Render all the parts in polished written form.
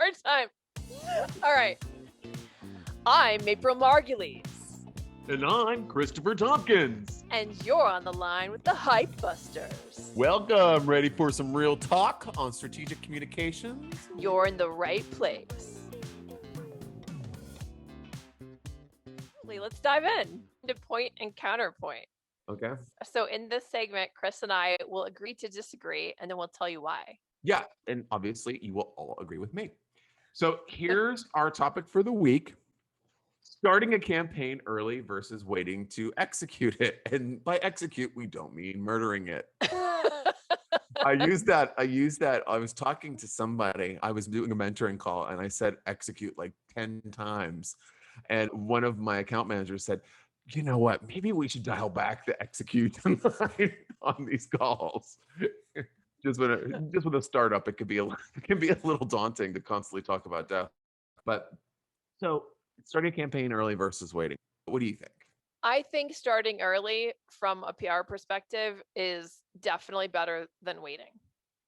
hard time. All right. I'm April Margulies. And I'm Christopher Tompkins. And you're on the line with the Hype Busters. Welcome. Ready for some real talk on strategic communications? You're in the right place. Let's dive in to point and counterpoint. Okay. So in this segment, Chris and I will agree to disagree, and then we'll tell you why. Yeah, and obviously you will all agree with me. So here's our topic for the week. Starting a campaign early versus waiting to execute it. And by execute, we don't mean murdering it. I use that. I was talking to somebody. I was doing a mentoring call and I said execute like 10 times. And one of my account managers said, you know what, maybe we should dial back the execution line on these calls. Just with a startup, it can be a little daunting to constantly talk about death. But so starting a campaign early versus waiting. What do you think? I think starting early from a PR perspective is definitely better than waiting.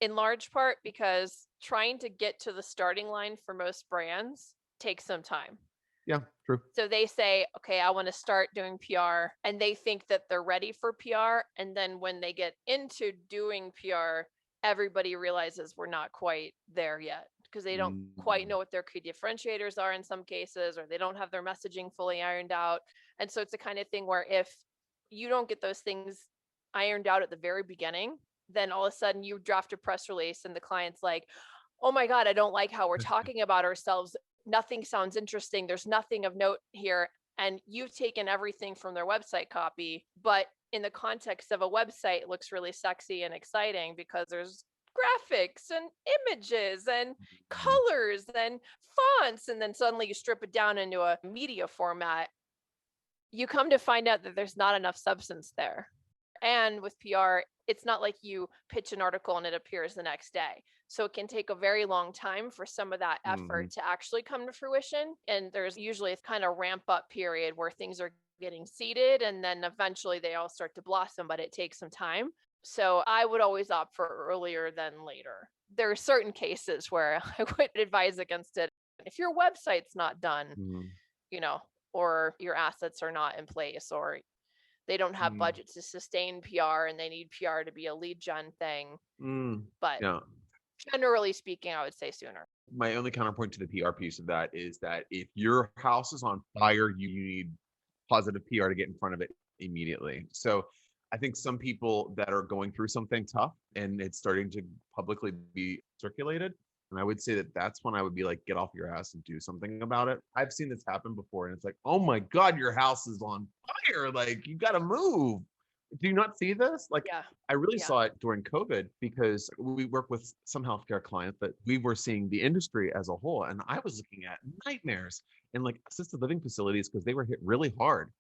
In large part because trying to get to the starting line for most brands takes some time. Yeah, true. So they say, okay, I want to start doing PR, and they think that they're ready for PR. And then when they get into doing PR, everybody realizes we're not quite there yet because they don't quite know what their key differentiators are in some cases, or they don't have their messaging fully ironed out. And so it's the kind of thing where if you don't get those things ironed out at the very beginning, then all of a sudden you draft a press release and the client's like, oh my God, I don't like how we're talking about ourselves. Nothing sounds interesting. There's nothing of note here. And you've taken everything from their website copy, but in the context of a website, it looks really sexy and exciting because there's graphics and images and colors and fonts. And then suddenly you strip it down into a media format. You come to find out that there's not enough substance there. And with PR, it's not like you pitch an article and it appears the next day. So it can take a very long time for some of that effort to actually come to fruition. And there's usually a kind of ramp up period where things are getting seeded and then eventually they all start to blossom, but it takes some time. So I would always opt for earlier than later. There are certain cases where I would advise against it. If your website's not done, or your assets are not in place, or they don't have budget to sustain PR and they need PR to be a lead gen thing. But generally speaking, I would say sooner. My only counterpoint to the PR piece of that is that if your house is on fire, you need positive PR to get in front of it immediately. So I think some people that are going through something tough and it's starting to publicly be circulated, and I would say that that's when I would be like, get off your ass and do something about it. I've seen this happen before and it's like, oh my God, your house is on fire. Like, you got to move. Do you not see this? Like, I really saw it during COVID because we work with some healthcare clients, but we were seeing the industry as a whole. And I was looking at nightmares in like assisted living facilities because they were hit really hard.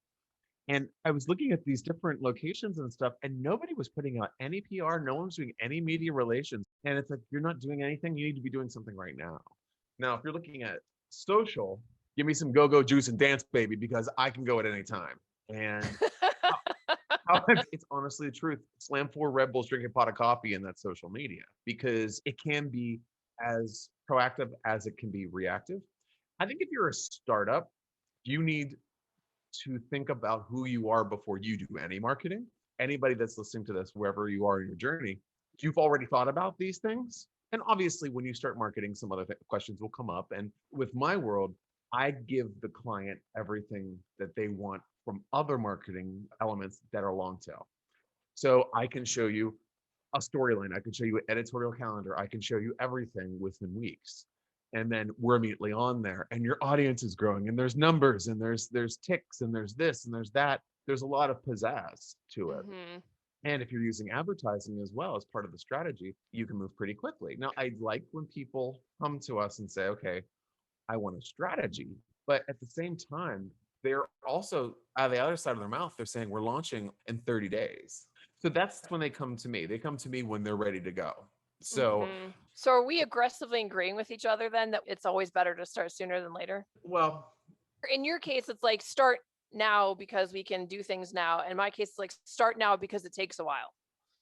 And I was looking at these different locations and stuff, and nobody was putting out any PR. No one was doing any media relations. And it's like, you're not doing anything. You need to be doing something right now. Now, if you're looking at social, give me some go-go juice and dance, baby, because I can go at any time. And it's honestly the truth. Slam 4 Red Bulls, drink a pot of coffee, and that's social media because it can be as proactive as it can be reactive. I think if you're a startup, you need to think about who you are before you do any marketing. Anybody that's listening to this, wherever you are in your journey, you've already thought about these things. And obviously, when you start marketing, some other questions will come up. And with my world, I give the client everything that they want from other marketing elements that are long tail. So I can show you a storyline. I can show you an editorial calendar. I can show you everything within weeks. And then we're immediately on there and your audience is growing and there's numbers and there's ticks and there's this and there's that. There's a lot of pizzazz to it. And if you're using advertising as well as part of the strategy, you can move pretty quickly. Now, I like when people come to us and say, okay, I want a strategy. But at the same time, they're also out of the other side of their mouth, they're saying we're launching in 30 days. So that's when they come to me. They come to me when they're ready to go. So are we aggressively agreeing with each other then that it's always better to start sooner than later? Well, in your case, it's like start now because we can do things now. In my case, it's like start now because it takes a while.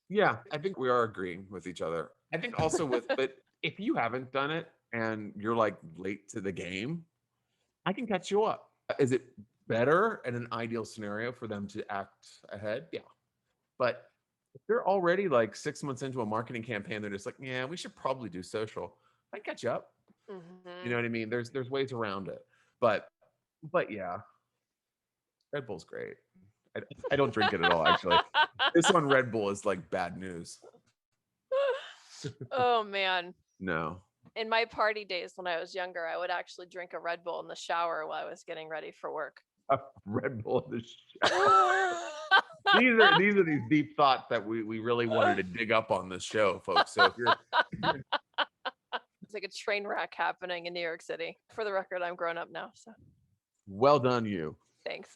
Yeah, I think we are agreeing with each other. I think also but if you haven't done it, and you're like late to the game, I can catch you up. Is it better in an ideal scenario for them to act ahead? Yeah. But if they're already like 6 months into a marketing campaign, they're just like, yeah, we should probably do social. I catch up. You know Hmm. what I mean? There's ways around it. But but yeah, Red Bull's great. I, I don't drink it at all, actually. This on Red Bull is like bad news. Oh man. No. In my party days when I was younger, I would actually drink a Red Bull in the shower while I was getting ready for work. Red Bull in the shower. These are deep thoughts that we really wanted to dig up on this show, folks. So if you're It's like a train wreck happening in New York City. For the record, I'm grown up now, so well done, you. thanks.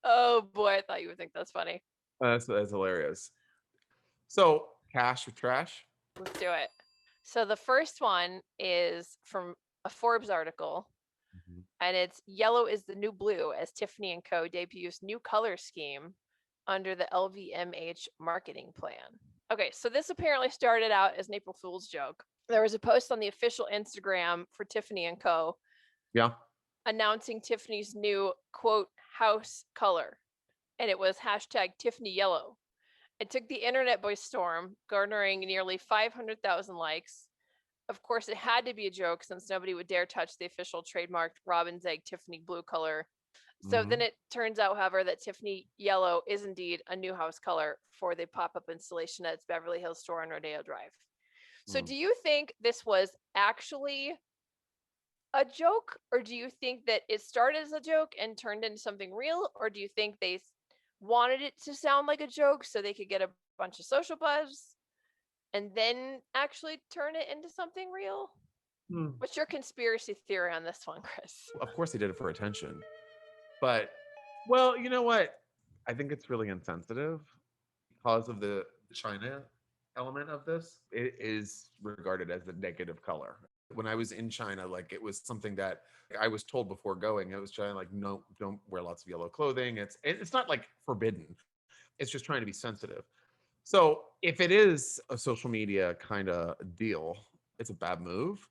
Oh boy, I thought you would think that's funny. That's hilarious. So cash or trash? Let's do it. So the first one is from a Forbes article, and it's "Yellow is the New Blue" as Tiffany Co. debuts new color scheme under the LVMH marketing plan. Okay, so this apparently started out as an April Fool's joke. There was a post on the official Instagram for Tiffany Co. Yeah. announcing Tiffany's new quote house color, and it was hashtag Tiffany Yellow. It took the internet by storm, garnering nearly 500,000 likes. Of course, it had to be a joke since nobody would dare touch the official trademarked Robin's Egg Tiffany blue color. So then it turns out, however, that Tiffany Yellow is indeed a new house color for the pop-up installation at its Beverly Hills store on Rodeo Drive. So do you think this was actually a joke, or do you think that it started as a joke and turned into something real, or do you think they wanted it to sound like a joke so they could get a bunch of social buzz and then actually turn it into something real? What's your conspiracy theory on this one, Chris? Of course they did it for attention. But well, you know what? I think it's really insensitive because of the China element of this. It is regarded as a negative color. When I was in China, like it was something that I was told before going. I was trying like, no, don't wear lots of yellow clothing. It's not like forbidden. It's just trying to be sensitive. So if it is a social media kind of deal, it's a bad move.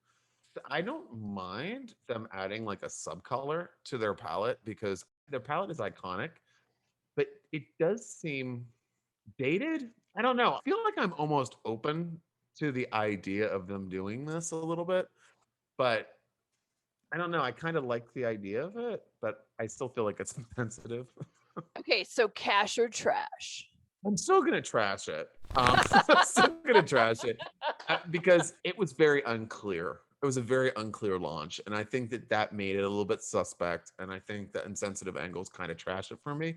I don't mind them adding like a subcolor to their palette because their palette is iconic, but it does seem dated. I don't know. I feel like I'm almost open to the idea of them doing this a little bit, but I don't know. I kind of like the idea of it, but I still feel like it's sensitive. Okay, so cash or trash? I'm still gonna trash it. I'm still gonna trash it because it was very unclear. It was a very unclear launch, and I think that made it a little bit suspect. And I think the insensitive angles kind of trash it for me.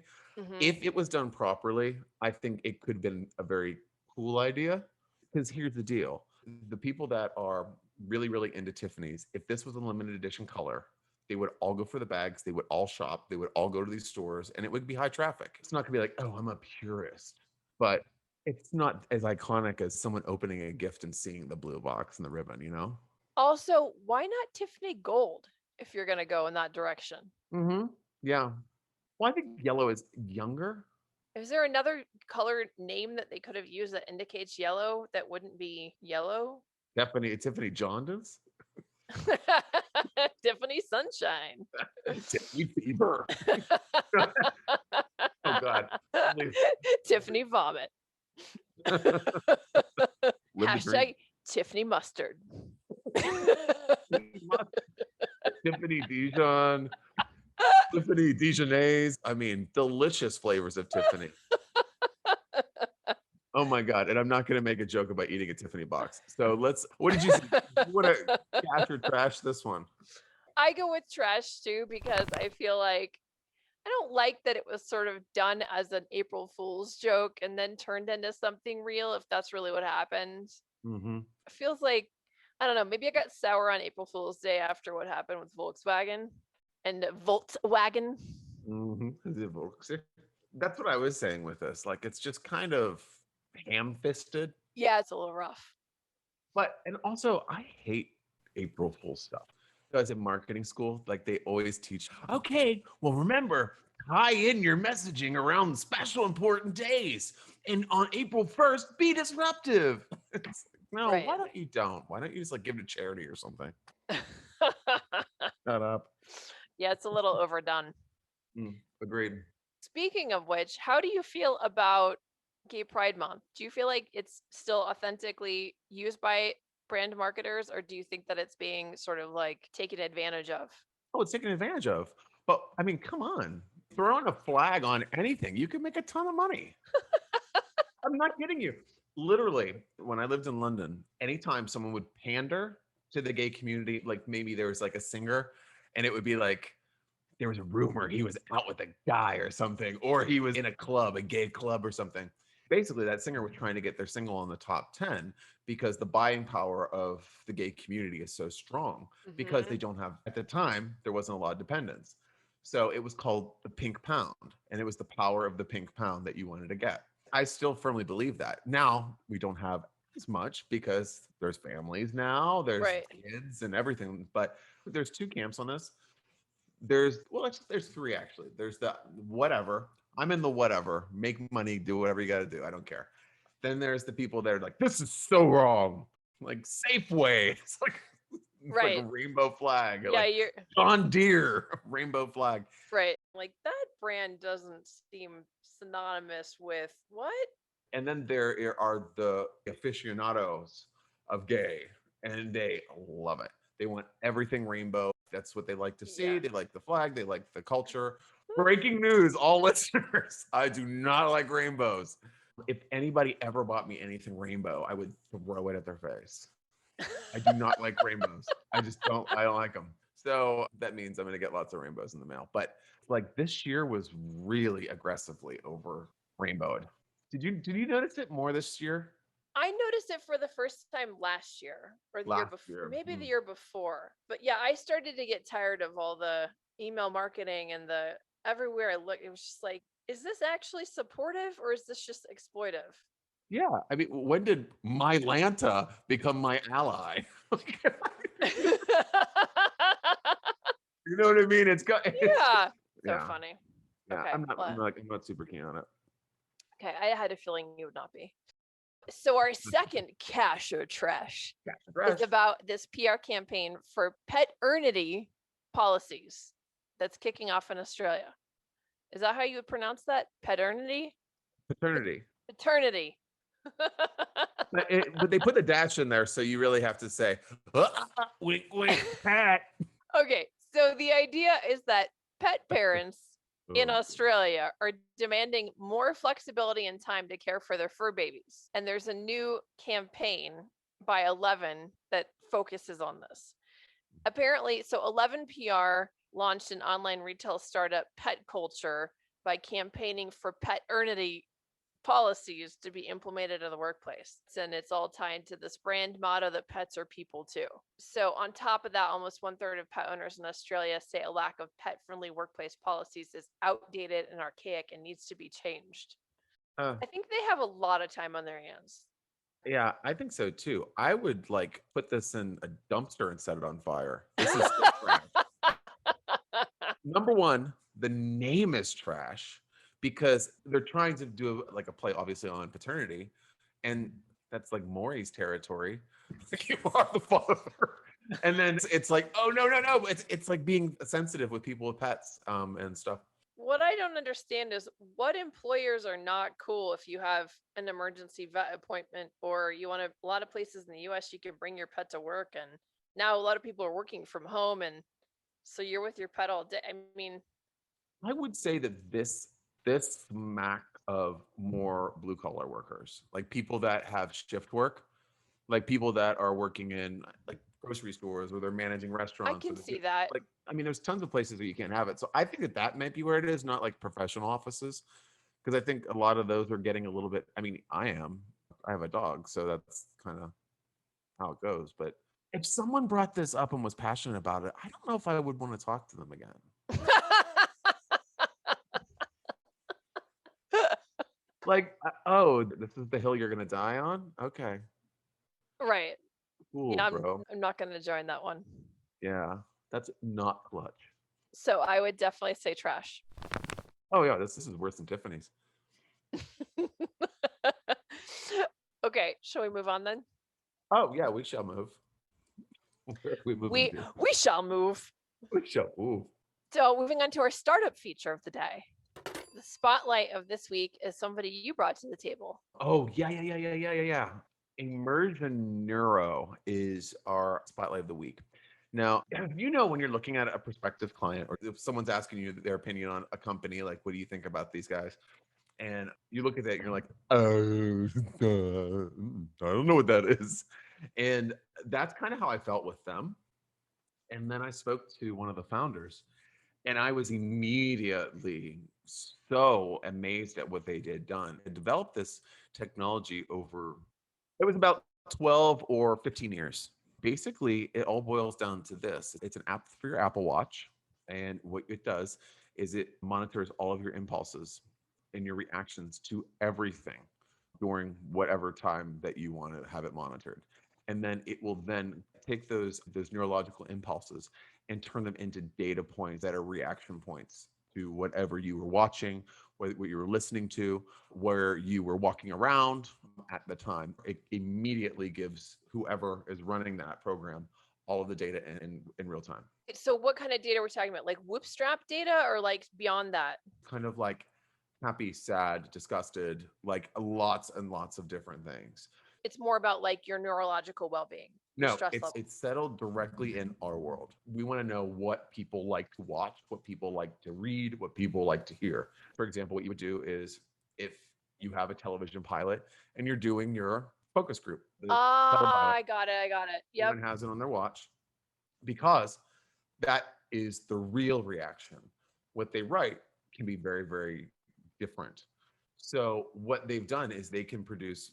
If it was done properly, I think it could have been a very cool idea. Because here's the deal: the people that are really, really into Tiffany's, if this was a limited edition color, they would all go for the bags. They would all shop. They would all go to these stores, and it would be high traffic. It's not gonna be like, oh, I'm a purist, but it's not as iconic as someone opening a gift and seeing the blue box and the ribbon, you know? Also, why not Tiffany Gold if you're going to go in that direction? Yeah. Well, I think yellow is younger. Is there another color name that they could have used that indicates yellow that wouldn't be yellow? Tiffany Jaundice. Tiffany Sunshine. Tiffany Fever. Oh God. Tiffany Vomit. Hashtag Tiffany Mustard. Tiffany Dijon. Tiffany Dijonnaise. I mean, delicious flavors of Tiffany. Oh my God. And I'm not going to make a joke about eating a Tiffany box. So what did you say? You want to cash or trash this one? I go with trash too, because I feel like I don't like that it was sort of done as an April Fool's joke and then turned into something real, if that's really what happened. It feels like, I don't know, maybe I got sour on April Fool's Day after what happened with Volkswagen and Volkswagen. That's what I was saying with this. Like, it's just kind of ham-fisted. Yeah, it's a little rough. And also, I hate April Fool's stuff. I was in marketing school, like they always teach, okay, well, remember, tie in your messaging around special important days. And on April 1st, be disruptive. No, Right. why don't you don't? Why don't you just like give it to charity or something? Shut up. Yeah, it's a little overdone. Agreed. Speaking of which, how do you feel about Gay Pride Month? Do you feel like it's still authentically used by brand marketers, or do you think that it's being sort of like taken advantage of? Oh, it's taken advantage of. But I mean, come on. Throwing a flag on anything, you can make a ton of money. I'm not kidding you. Literally, when I lived in London, anytime someone would pander to the gay community, like maybe there was like a singer, and it would be like there was a rumor he was out with a guy or something, or he was in a club, a gay club or something. Basically, that singer was trying to get their single on the top 10 because the buying power of the gay community is so strong because they Hmm. don't have, at the time, there wasn't a lot of dependence. So it was called the pink pound, and it was the power of the pink pound that you wanted to get. I still firmly believe that. Now we don't have as much because there's families now, there's Right. kids and everything, but there's two camps on this. There's three actually. There's the whatever. I'm in the whatever. Make money, do whatever you got to do. I don't care. Then there's the people that are like, this is so wrong. Like Safeway. It's like a Right. rainbow flag. Or Yeah, like you're John Deere rainbow flag. right. Like that brand doesn't seem synonymous with what? And then there are the aficionados of gay, and they love it. They want everything rainbow. That's what they like to see. Yeah. They like the flag. They like the culture. Breaking news, all listeners. I do not like rainbows. If anybody ever bought me anything rainbow, I would throw it at their face. I do not like rainbows. I don't like them. So that means I'm going to get lots of rainbows in the mail. But like this year was really aggressively over rainbowed. Did you notice it more this year? I noticed it for the first time last year or the year Last before, year. maybe the year before. But yeah, I started to get tired of all the email marketing and the everywhere I look, it was just like, is this actually supportive or is this just exploitive? Yeah. I mean, when did my Lanta become my ally? You know what I mean? It's Yeah. So yeah. funny. Yeah. Okay. Well, I'm not super keen on it. okay. I had a feeling you would not be. So our second cash or trash Cash and is trash. about this PR campaign for pet-ernity policies that's kicking off in Australia. Is that how you would pronounce that? Pet-ernity? Paternity. Paternity. But they put the dash in there, so you really have to say, wink, wink, pat. Okay, so the idea is that pet parents in Oh, Australia are demanding more flexibility and time to care for their fur babies. And there's a new campaign by 11 that focuses on this. Apparently, so 11 PR launched an online retail startup, Pet Culture, by campaigning for pet-ernity policies to be implemented in the workplace. And it's all tied to this brand motto that pets are people too. So, on top of that, almost one third of pet owners in Australia say a lack of pet friendly workplace policies is outdated and archaic and needs to be changed. uh, I think they have a lot of time on their hands. yeah, I think so too. I would like put this in a dumpster and set it on fire. This is still trash. Number one, the name is trash because they're trying to do like a play, obviously, on paternity, and that's like Maury's territory. Like you are the father, and then it's like, oh no, no, no! It's like being sensitive with people with pets, and stuff. What I don't understand is what employers are not cool if you have an emergency vet appointment or you want to, a lot of places in the US you can bring your pet to work, and now a lot of people are working from home, and so you're with your pet all day. I mean, I would say that this smack of more blue collar workers, like people that have shift work, like people that are working in like grocery stores or they're managing I restaurants or can they're see that. like I mean, there's tons of places that you can't have it. So I think that that might be where it is, not like professional offices, because I think a lot of those are getting a little bit. I mean, I have a dog, so that's kind of how it goes. But if someone brought this up and was passionate about it, I don't know if I would want to talk to them again. Like, oh, this is the hill you're gonna die on? Okay, Right. cool, Yeah, bro. I'm not going to join that one. Yeah, that's not clutch. So I would definitely say trash. Oh yeah, this is worse than Tiffany's. Okay, shall we move on then? Oh yeah, we shall move. Where are we moving We to? we shall move. We shall move. So moving on to our startup feature of the day. The spotlight of this week is somebody you brought to the table. Oh yeah. Immersion Neuro is our spotlight of the week. Now, you know, when you're looking at a prospective client, or if someone's asking you their opinion on a company, like, what do you think about these guys? And you look at that and you're like, I don't know what that is. And that's kind of how I felt with them. And then I spoke to one of the founders, and I was immediately so amazed at what they did done. They developed this technology over, it was about 12 or 15 years. Basically, it all boils down to this. It's an app for your Apple Watch. And what it does is it monitors all of your impulses and your reactions to everything during whatever time that you want to have it monitored. And then it will then take those neurological impulses and turn them into data points that are reaction points to whatever you were watching, what you were listening to, where you were walking around at the time. It immediately gives whoever is running that program all of the data in real time. So what kind of data we're talking about? Like Whoopstrap data or like beyond that? Kind of like happy, sad, disgusted, like lots and lots of different things. It's more about like your neurological well-being, your No, stress it's level. settled directly in our world. We want to know what people like to watch, what people like to read, what people like to hear. For example, what you would do is if you have a television pilot and you're doing your focus group, the Ah, telepilot, I got it. I got it. Yep. everyone has it on their watch because that is the real reaction. What they write can be very, very different. So what they've done is they can produce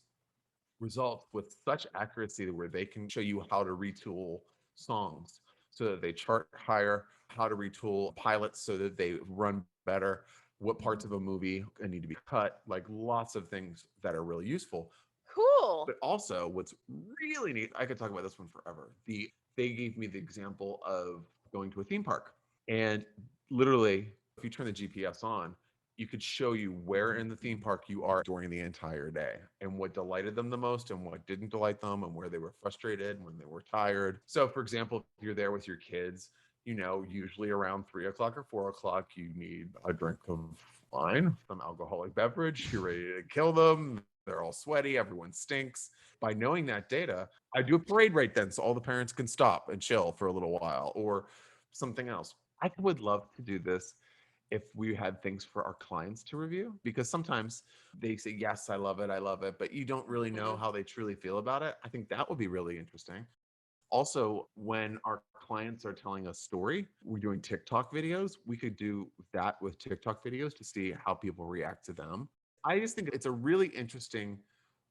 results with such accuracy where they can show you how to retool songs so that they chart higher, how to retool pilots so that they run better, what parts of a movie need to be cut, like lots of things that are really useful. Cool. But also, what's really neat, I could talk about this one forever. They gave me the example of going to a theme park, and literally, if you turn the GPS on, you could show you where in the theme park you are during the entire day and what delighted them the most and what didn't delight them and where they were frustrated, when they were tired. So, for example, if you're there with your kids, you know, usually around 3 o'clock or 4 o'clock, you need a drink of wine, some alcoholic beverage. You're ready to kill them. They're all sweaty. Everyone stinks. By knowing that data, I do a parade right then so all the parents can stop and chill for a little while or something else. I would love to do this if we had things for our clients to review because sometimes they say, yes, I love it, but you don't really know Mhm. how they truly feel about it. I think that would be really interesting. Also, when our clients are telling a story, we're doing TikTok videos. We could do that with TikTok videos to see how people react to them. I just think it's a really interesting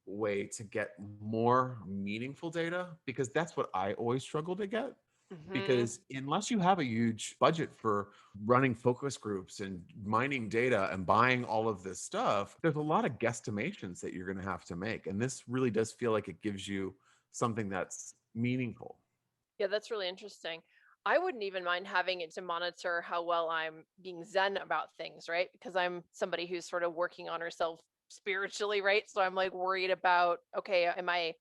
way to get more meaningful data because that's what I always struggle to get. Mhm. Because unless you have a huge budget for running focus groups and mining data and buying all of this stuff, there's a lot of guesstimations that you're going to have to make. And this really does feel like it gives you something that's meaningful. Yeah, that's really interesting. I wouldn't even mind having it to monitor how well I'm being zen about things, right? Because I'm somebody who's sort of working on herself spiritually, right? So I'm like worried about, okay, am I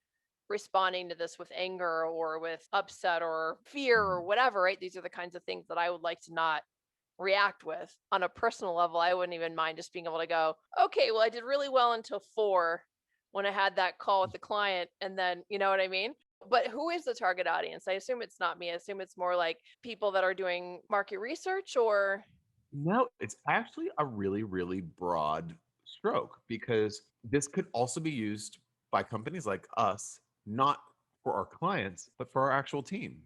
responding to this with anger or with upset or fear or Mhm. whatever, right? These are the kinds of things that I would like to not react with. On a personal level, I wouldn't even mind just being able to go, okay, well, I did really well until 4 when I had that call with the client. And then, you know what I mean? But who is the target audience? I assume it's not me. I assume it's more like people that are doing market research or. No, it's actually a really, really broad stroke because this could also be used by companies like us, not for our clients, but for our actual team.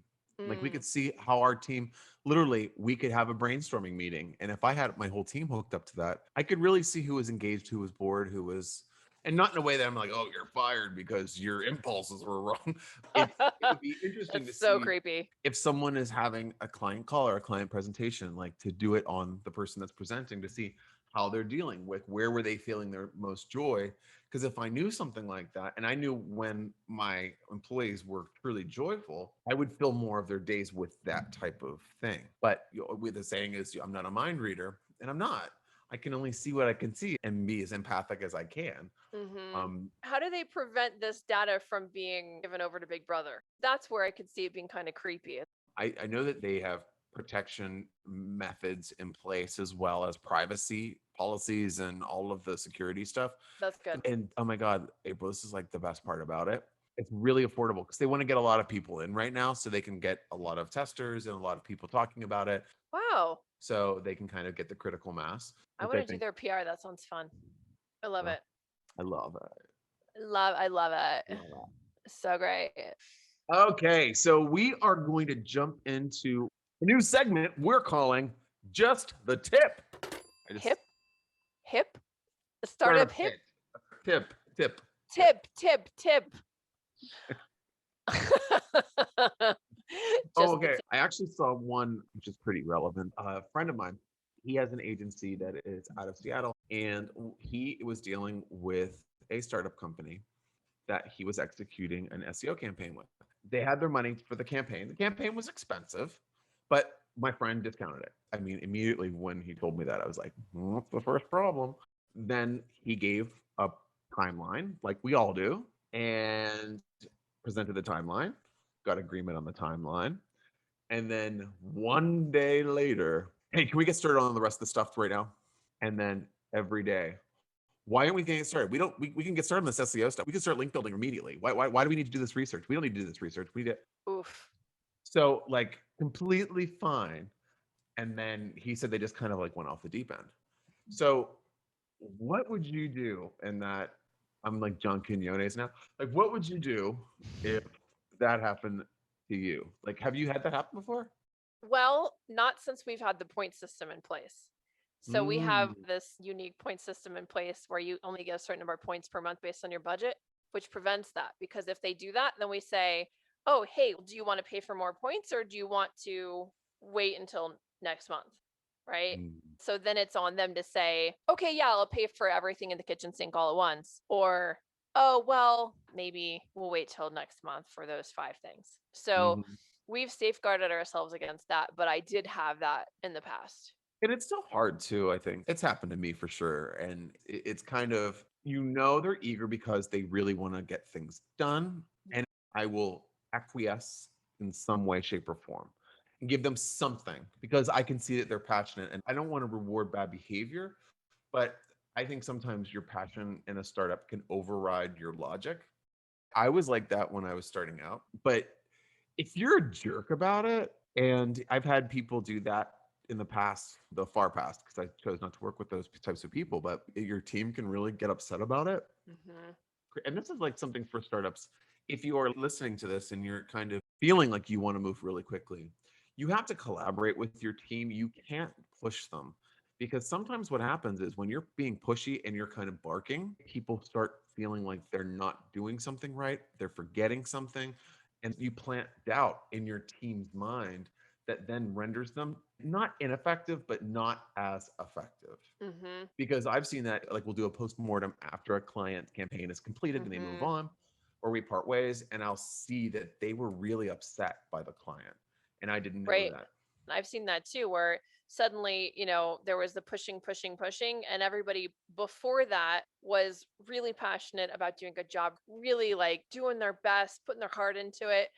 Like we Mm. could see how our team literally we could have a brainstorming meeting. And if I had my whole team hooked up to that, I could really see who was engaged, who was bored, who was and not in a way that I'm like, oh, you're fired because your impulses were wrong. It would be interesting to That's so see creepy. if someone is having a client call or a client presentation, like to do it on the person that's presenting to see how they're dealing with where were they feeling their most joy. Because if I knew something like that and I knew when my employees were truly joyful, I would fill more of their days with that type of thing. But with the saying is, I'm not a mind reader, and I'm not. I can only see what I can see and be as empathic as I can. Mm-hmm. Um, How do they prevent this data from being given over to Big Brother? That's where I could see it being kind of creepy. I know that they have protection methods in place as well as privacy policies and all of the security stuff. That's good. And oh my God, April, this is like the best part about it. It's really affordable because they want to get a lot of people in right now so they can get a lot of testers and a lot of people talking about it Wow. so they can kind of get the critical mass, I which want I to do think their PR. That sounds fun. I love oh, it. I love it. I love it. Love that. So great. Okay, so we are going to jump into a new segment we're calling Just the Tip. I just Hip, hip, startup startup hip, tip, tip, tip, tip. tip. Oh, Just the okay. tip. I actually saw one which is pretty relevant. A friend of mine, he has an agency that is out of Seattle, and he was dealing with a startup company that he was executing an SEO campaign with. They had their money for the campaign. The campaign was expensive, but my friend discounted it. I mean, immediately when he told me that, I was like, what's the first problem? Then he gave a timeline, like we all do, and presented the timeline, got agreement on the timeline. And then one day later, hey, can we get started on the rest of the stuff right now? And then every day, why aren't we getting started? We can get started on this SEO stuff. We can start link building immediately. Why do we need to do this research? We don't need to do this research. We need it. Oof. So like completely fine. And then he said they just kind of like went off the deep end. So what would you do in that? I'm like John Quinones now. Like, what would you do if that happened to you? Like, have you had that happen before? Well, not since we've had the point system in place. So we have Mm, this unique point system in place where you only get a certain number of points per month based on your budget, which prevents that. Because if they do that, then we say, oh, hey, do you want to pay for more points or do you want to wait until next month? Right. mm, So then it's on them to say, okay, yeah, I'll pay for everything in the kitchen sink all at once. Or, oh, well, maybe we'll wait till next month for those 5 things. So mhm. we've safeguarded ourselves against that, but I did have that in the past. And it's still hard too, I think. It's happened to me for sure. And it's kind of, they're eager because they really want to get things done. And I will acquiesce in some way, shape, or form and give them something because I can see that they're passionate and I don't want to reward bad behavior. But I think sometimes your passion in a startup can override your logic. I was like that when I was starting out. But if you're a jerk about it, and I've had people do that in the past, the far past, because I chose not to work with those types of people, but your team can really get upset about it. Mm-hmm. And this is like something for startups. If you are listening to this and you're kind of feeling like you want to move really quickly, you have to collaborate with your team. You can't push them because sometimes what happens is when you're being pushy and you're kind of barking, people start feeling like they're not doing something right, they're forgetting something, and you plant doubt in your team's mind that then renders them not ineffective, but not as effective. Mm-hmm. Because I've seen that, like, we'll do a post-mortem after a client campaign is completed and they move Mm-hmm. on, or we part ways, and I'll see that they were really upset by the client. And I didn't know Right. that. I've seen that too, where suddenly, there was the pushing, and everybody before that was really passionate about doing a good job, really like doing their best, putting their heart into it.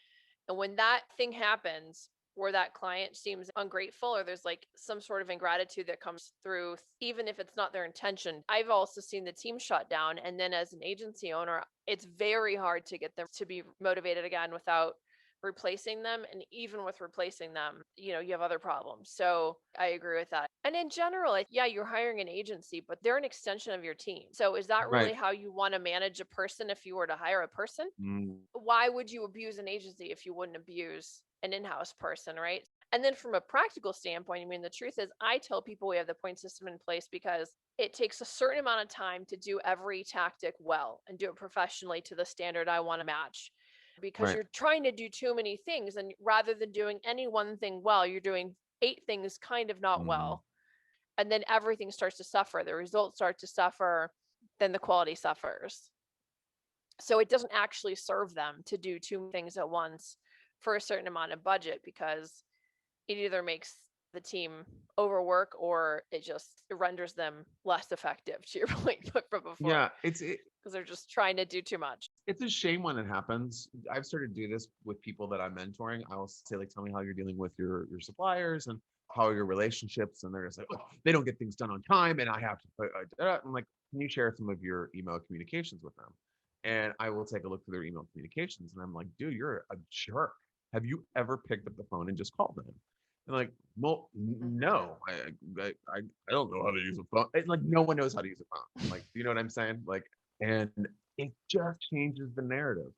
And when that thing happens, where that client seems ungrateful or there's like some sort of ingratitude that comes through, even if it's not their intention, I've also seen the team shut down. And then as an agency owner, it's very hard to get them to be motivated again without replacing them. And even with replacing them, you have other problems. So I agree with that. And in general, yeah, you're hiring an agency, but they're an extension of your team. So is that Right. really how you want to manage a person if you were to hire a person? Mm, Why would you abuse an agency if you wouldn't abuse an in-house person, right? And then from a practical standpoint, I mean, the truth is I tell people we have the point system in place because it takes a certain amount of time to do every tactic well and do it professionally to the standard I want to match, because right. you're trying to do too many things, and rather than doing any one thing well, you're doing 8 things kind of not Mm, well, and then everything starts to suffer, the results start to suffer, then the quality suffers. So it doesn't actually serve them to do 2 things at once for a certain amount of budget, because it either makes the team overwork, or it renders them less effective, to your point from before. Yeah, because they're just trying to do too much. it's a shame when it happens. I've started to do this with people that I'm mentoring. I'll say, like, tell me how you're dealing with your suppliers and how are your relationships. And they're just like, oh, they don't get things done on time, and I have to. I'm like, can you share some of your email communications with them? And I will take a look through their email communications, and I'm like, dude, you're a jerk. Have you ever picked up the phone and just called them? And like, well, no, I don't know how to use a phone. Like, no one knows how to use a phone. Like, you know what I'm saying? Like, and it just changes the narrative.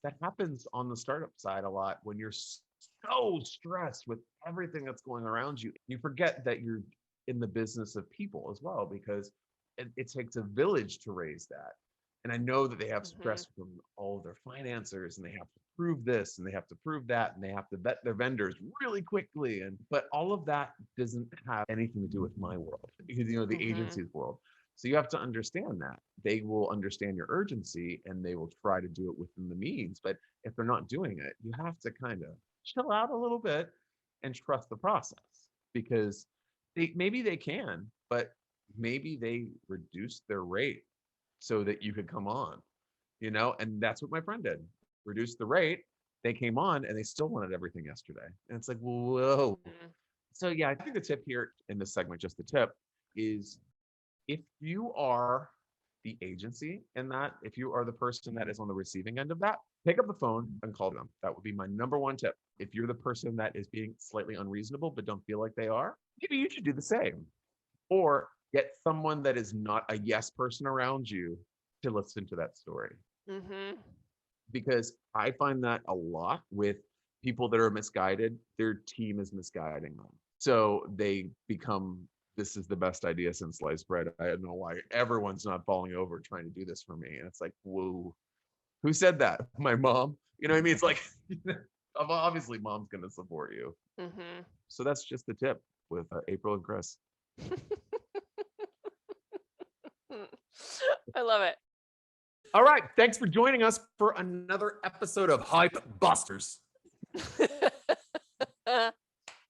That happens on the startup side a lot when you're so stressed with everything that's going around you. You forget that you're in the business of people as well, because it takes a village to raise that. And I know that they have stress from all of their financiers, and they have to prove this and they have to prove that, and they have to vet their vendors really quickly. But all of that doesn't have anything to do with my world, because the agency's world. So you have to understand that they will understand your urgency and they will try to do it within the means. But if they're not doing it, you have to kind of chill out a little bit and trust the process, because maybe they can, but maybe they reduce their rate so that you could come on, and that's what my friend did. Reduce the rate. They came on and they still wanted everything yesterday. And it's like, whoa. So yeah, I think the tip here in this segment, just the tip, is if you are the agency in that, if you are the person that is on the receiving end of that, pick up the phone and call them. That would be my number one tip. If you're the person that is being slightly unreasonable but don't feel like they are, maybe you should do the same. Or get someone that is not a yes person around you to listen to that story. Because I find that a lot with people that are misguided. Their team is misguiding them. So they become, this is the best idea since sliced bread. I don't know why everyone's not falling over trying to do this for me. And it's like, whoa, who said that? My mom. You know what I mean? It's like, obviously mom's going to support you. So that's just the tip with April and Chris. I love it. All right. Thanks for joining us for another episode of Hype Busters.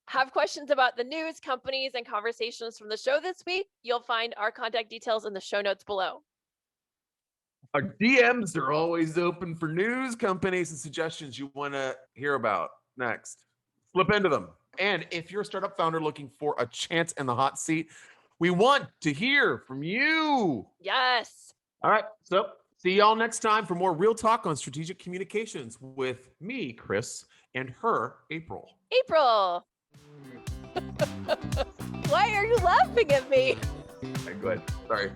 Have questions about the news, companies, and conversations from the show this week? You'll find our contact details in the show notes below. Our DMs are always open for news, companies, and suggestions you want to hear about next. Slip into them. And if you're a startup founder looking for a chance in the hot seat, we want to hear from you. Yes. All right. So see y'all next time for more real talk on strategic communications with me, Chris, and her, April. April. Why are you laughing at me? Okay, go ahead. Sorry.